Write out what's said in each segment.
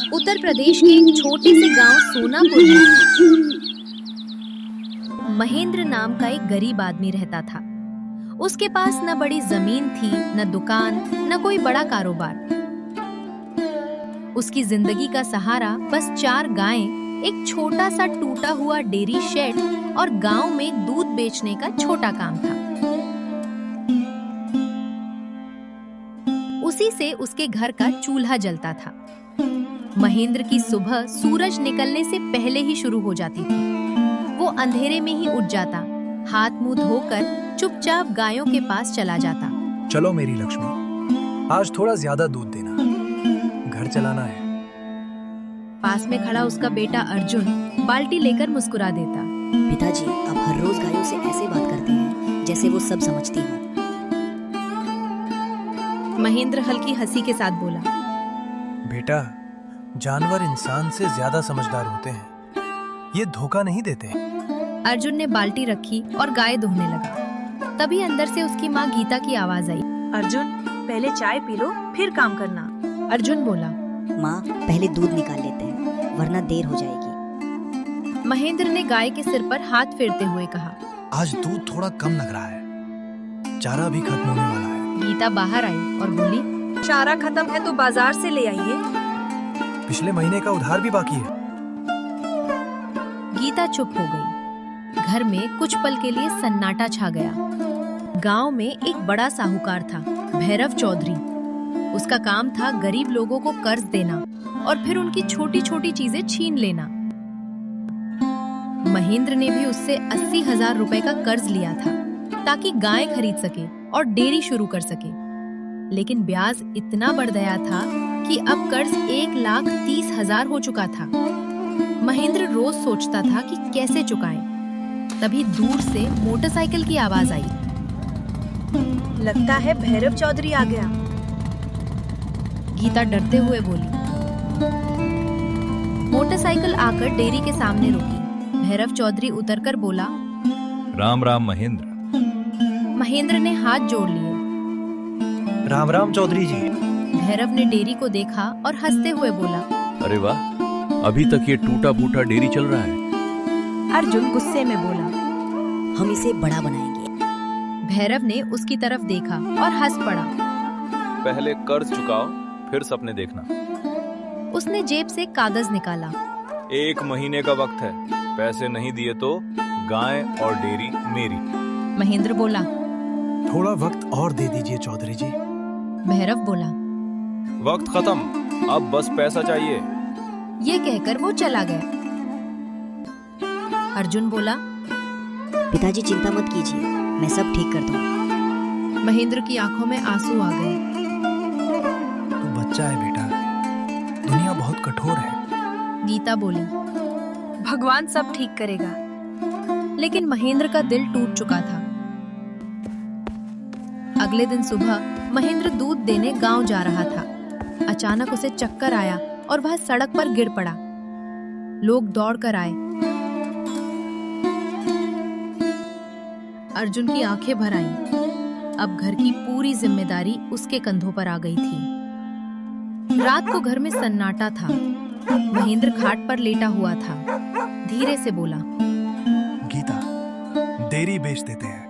उत्तर प्रदेश के एक छोटे से गांव सोनापुर में महेंद्र नाम का एक गरीब आदमी रहता था। उसके पास न बड़ी जमीन थी, न दुकान, न कोई बड़ा कारोबार। उसकी जिंदगी का सहारा बस 4 गायें, एक छोटा सा टूटा हुआ डेयरी शेड और गांव में दूध बेचने का छोटा काम था। उसी से उसके घर का चूल्हा जलता था। महेंद्र की सुबह सूरज निकलने से पहले ही शुरू हो जाती थी। वो अंधेरे में ही उठ जाता, हाथ मुंह धोकर चुपचाप गायों के पास चला जाता। चलो मेरी लक्ष्मी, आज थोड़ा ज्यादा दूध देना, घर चलाना है। पास में खड़ा उसका बेटा अर्जुन बाल्टी लेकर मुस्कुरा देता। पिताजी, आप हर रोज गायों से ऐसे बात करते हैं जैसे वो सब समझती हो। महेंद्र हल्की हंसी के साथ बोला, बेटा, जानवर इंसान से ज्यादा समझदार होते हैं, ये धोखा नहीं देते। अर्जुन ने बाल्टी रखी और गाय दुहने लगा। तभी अंदर से उसकी माँ गीता की आवाज आई। अर्जुन, पहले चाय पी लो, फिर काम करना। अर्जुन बोला, माँ, पहले दूध निकाल लेते हैं, वरना देर हो जाएगी। महेंद्र ने गाय के सिर पर हाथ फेरते हुए कहा, आज दूध थोड़ा कम लग रहा है, चारा भी खत्म होने वाला है। गीता बाहर आई और बोली, चारा खत्म है तो बाजार से ले आइए। पिछले महीने का उधार भी बाकी है। गीता चुप हो गई। घर में कुछ पल के लिए सन्नाटा छा गया। गांव में एक बड़ा साहूकार था, भैरव चौधरी। उसका काम था गरीब लोगों को कर्ज देना और फिर उनकी छोटी छोटी चीजें छीन लेना। महेंद्र ने भी उससे 80,000 रुपए का कर्ज लिया था ताकि गाय खरीद सके और डेयरी शुरू कर सके। लेकिन ब्याज इतना बढ़ गया था कि अब कर्ज 1,30,000 हो चुका था। महेंद्र रोज सोचता था कि कैसे चुकाएं। तभी दूर से मोटरसाइकिल की आवाज आई। लगता है भैरव चौधरी आ गया। गीता डरते हुए बोली। मोटरसाइकिल आकर डेयरी के सामने रुकी। भैरव चौधरी उतरकर बोला, राम राम महेंद्र। महेंद्र ने हाथ जोड़ लिए। राम राम चौधरी जी। भैरव ने डेयरी को देखा और हंसते हुए बोला, अरे वाह, अभी तक ये टूटा फूटा डेयरी चल रहा है। अर्जुन गुस्से में बोला, हम इसे बड़ा बनाएंगे। भैरव ने उसकी तरफ देखा और हंस पड़ा। पहले कर्ज चुकाओ, फिर सपने देखना। उसने जेब से कागज निकाला। 1 महीने का वक्त है, पैसे नहीं दिए तो गाय और डेयरी मेरी। महेंद्र बोला। थोड़ा वक्त और दे दीजिए चौधरी जी। भैरव बोला। वक्त खत्म, अब बस पैसा चाहिए। ये कहकर वो चला गया। अर्जुन बोला, पिताजी चिंता मत कीजिए, मैं सब ठीक कर दूंगा। महेंद्र की आंखों में आंसू आ गए। तू बच्चा है बेटा, दुनिया बहुत कठोर है। गीता बोली। भगवान सब ठीक करेगा। लेकिन महेंद्र का दिल टूट चुका था। अगले दिन सुबह महेंद्र दूध देने गांव जा रहा था। अचानक उसे चक्कर आया और वह सड़क पर गिर पड़ा। लोग दौड़कर आए। अर्जुन की आंखें भर आईं। अब घर की पूरी जिम्मेदारी उसके कंधों पर आ गई थी। रात को घर में सन्नाटा था। महेंद्र खाट पर लेटा हुआ था। धीरे से बोला, गीता, डेयरी बेच देते हैं।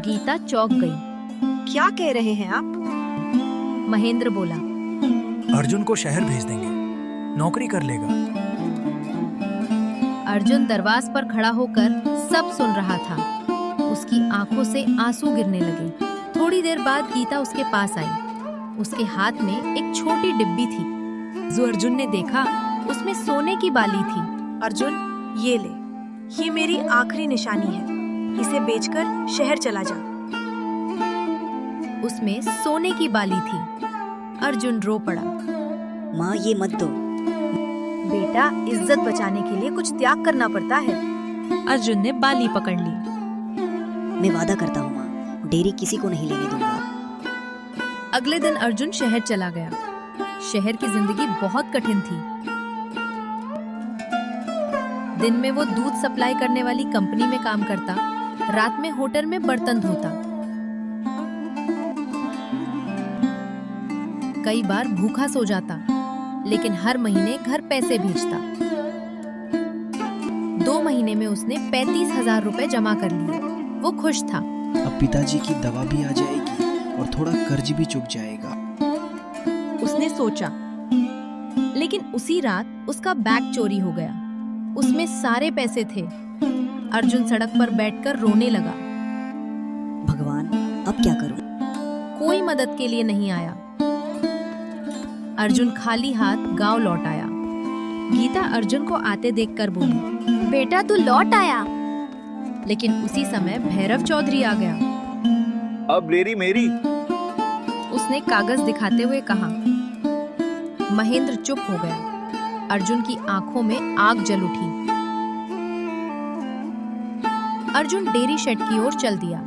गीता चौंक गई। क्या कह रहे हैं आप? महेंद्र बोला, अर्जुन को शहर भेज देंगे, नौकरी कर लेगा। अर्जुन दरवाज पर खड़ा होकर सब सुन रहा था। उसकी आंखों से आंसू गिरने लगे। थोड़ी देर बाद गीता उसके पास आई। उसके हाथ में एक छोटी डिब्बी थी। जो अर्जुन ने देखा, उसमें सोने की बाली थी। अर्जुन, ये ले, ये मेरी आखिरी निशानी है। इसे बेचकर शहर चला जा। उसमें सोने की बाली थी। अर्जुन रो पड़ा। माँ, ये मत दो। बेटा, इज्जत बचाने के लिए कुछ त्याग करना पड़ता है। अर्जुन ने बाली पकड़ ली। मैं वादा करता हूँ माँ, डेयरी किसी को नहीं लेने दूंगा। अगले दिन अर्जुन शहर चला गया। शहर की जिंदगी बहुत कठिन थी। दिन में वो दूध सप्लाई करने वाली कंपनी में काम करता, रात में होटल में बर्तन धोता। कई बार भूखा सो जाता, लेकिन हर महीने घर पैसे भेजता। 2 महीने में उसने 35,000 रुपए जमा कर लिए। वो खुश था। अब पिताजी की दवा भी आ जाएगी और थोड़ा कर्ज भी चुक जाएगा। उसने सोचा, लेकिन उसी रात उसका बैग चोरी हो गया। उसमें सारे पैसे थे। अर्जुन सड़क पर बैठकर रोने लगा। भगवान, अब क्या करूं? कोई मदद के लिए नहीं आया। अर्जुन खाली हाथ गांव लौट आया। गीता अर्जुन को आते देखकर बोली, बेटा तू लौट आया। लेकिन उसी समय भैरव चौधरी आ गया। अब डेरी मेरी। उसने कागज दिखाते हुए कहा। महेंद्र चुप हो गया। अर्जुन की आंखों में आग जल उठी। अर्जुन डेयरी शेड की ओर चल दिया।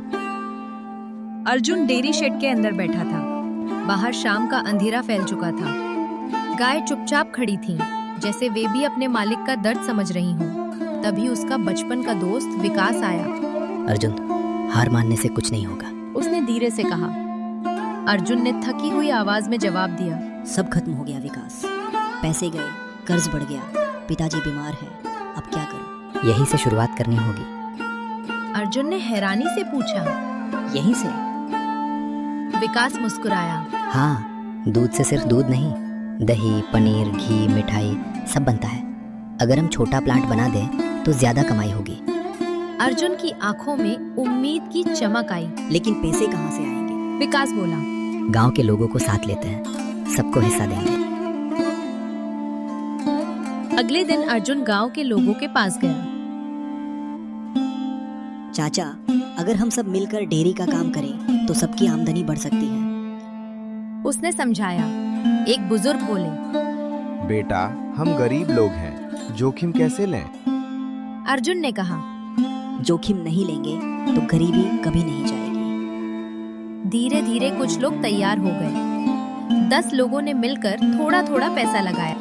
अर्जुन डेयरी शेड के अंदर बैठा था। बाहर शाम का अंधेरा फैल चुका था। गाय चुपचाप खड़ी थीं, जैसे वे भी अपने मालिक का दर्द समझ रही हों। तभी उसका बचपन का दोस्त विकास आया। अर्जुन, हार मानने से कुछ नहीं होगा। उसने धीरे से कहा। अर्जुन ने थकी हुई आवाज में जवाब दिया, सब खत्म हो गया विकास। पैसे गए, कर्ज बढ़ गया, पिताजी बीमार है, अब क्या करूं? यहीं से शुरुआत करनी होगी। अर्जुन ने हैरानी से पूछा। यहीं से? विकास मुस्कुराया। हाँ, दूध से सिर्फ दूध नहीं, दही, पनीर, घी, मिठाई सब बनता है। अगर हम छोटा प्लांट बना दें तो ज्यादा कमाई होगी। अर्जुन की आंखों में उम्मीद की चमक आई। लेकिन पैसे कहाँ से आएंगे? विकास बोला, गांव के लोगों को साथ लेते हैं, सबको हिस्सा देंगे। अगले दिन अर्जुन गांव के लोगों के पास गया। चाचा, अगर हम सब मिलकर डेयरी का काम करें तो सबकी आमदनी बढ़ सकती है। उसने समझाया। एक बुजुर्ग बोले, बेटा, हम गरीब लोग हैं, जोखिम कैसे लें? अर्जुन ने कहा, जोखिम नहीं लेंगे तो गरीबी कभी नहीं जाएगी। धीरे धीरे कुछ लोग तैयार हो गए। 10 लोगों ने मिलकर थोड़ा थोड़ा पैसा लगाया।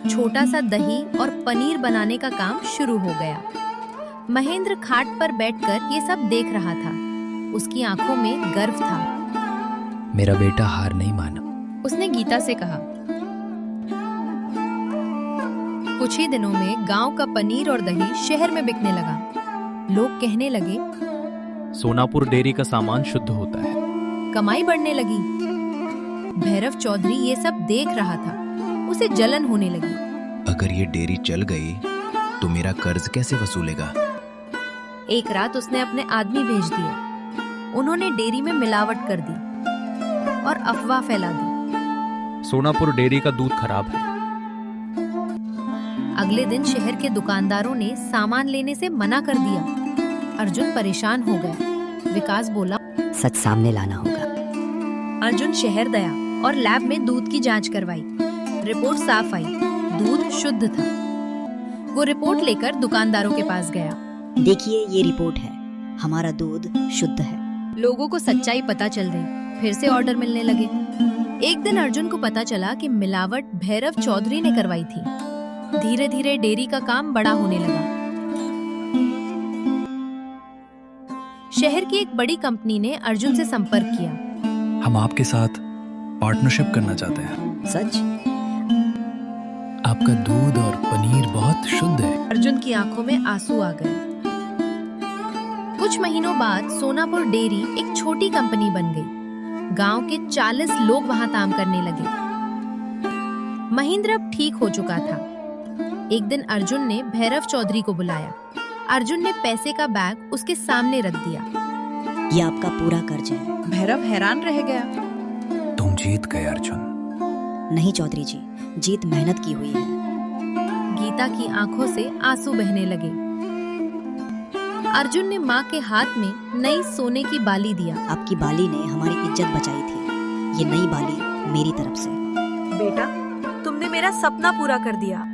छोटा सा दही और पनीर बनाने का काम शुरू हो गया। महेंद्र खाट पर बैठकर ये सब देख रहा था। उसकी आंखों में गर्व था। मेरा बेटा हार नहीं माना। उसने गीता से कहा। कुछ ही दिनों में गांव का पनीर और दही शहर में बिकने लगा। लोग कहने लगे, सोनापुर डेयरी का सामान शुद्ध होता है। कमाई बढ़ने लगी। भैरव चौधरी ये सब देख रहा था। उसे जलन होने लगी। अगर ये डेयरी चल गई तो मेरा कर्ज कैसे वसूलेगा? एक रात उसने अपने आदमी भेज दिए। उन्होंने डेयरी में मिलावट कर दी और अफवाह फैला दी। सोनापुर डेयरी का दूध खराब है। अगले दिन शहर के दुकानदारों ने सामान लेने से मना कर दिया। अर्जुन परेशान हो गया। विकास बोला, सच सामने लाना होगा। अर्जुन शहर गया और लैब में दूध की जांच करवाई। रिपोर्ट साफ आई, दूध शुद्ध था। वो रिपोर्ट लेकर दुकानदारों के पास गया। देखिए, ये रिपोर्ट है, हमारा दूध शुद्ध है। लोगों को सच्चाई पता चल गई। फिर से ऑर्डर मिलने लगे। एक दिन अर्जुन को पता चला कि मिलावट भैरव चौधरी ने करवाई थी। धीरे धीरे डेयरी का काम बड़ा होने लगा। शहर की एक बड़ी कंपनी ने अर्जुन से संपर्क किया। हम आपके साथ पार्टनरशिप करना चाहते हैं। सच? आपका दूध और पनीर बहुत शुद्ध है। अर्जुन की आंखों में आंसू आ गए। कुछ महीनों बाद सोनापुर डेयरी एक छोटी कंपनी बन गई। गांव के 40 लोग वहां काम करने लगे। महेंद्र अब ठीक हो चुका था। एक दिन अर्जुन ने भैरव चौधरी को बुलाया। अर्जुन ने पैसे का बैग उसके सामने रख दिया। ये आपका पूरा कर्ज है। भैरव हैरान रह गया। तुम जीत गए अर्जुन। नहीं चौधरी जी, जीत मेहनत की हुई है। गीता की आंखों से आंसू बहने लगे। अर्जुन ने माँ के हाथ में नई सोने की बाली दिया। आपकी बाली ने हमारी इज्जत बचाई थी। ये नई बाली मेरी तरफ से। बेटा, तुमने मेरा सपना पूरा कर दिया।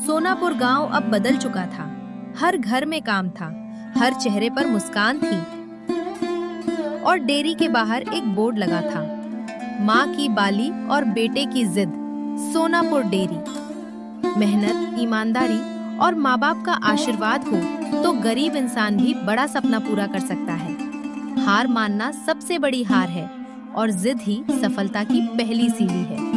सोनापुर गांव अब बदल चुका था। हर घर में काम था, हर चेहरे पर मुस्कान थी और डेयरी के बाहर एक बोर्ड लगा था, माँ की बाली और बेटे की जिद, सोनापुर डेयरी। मेहनत, ईमानदारी और माँ बाप का आशीर्वाद हो तो गरीब इंसान भी बड़ा सपना पूरा कर सकता है। हार मानना सबसे बड़ी हार है और जिद ही सफलता की पहली सीढ़ी है।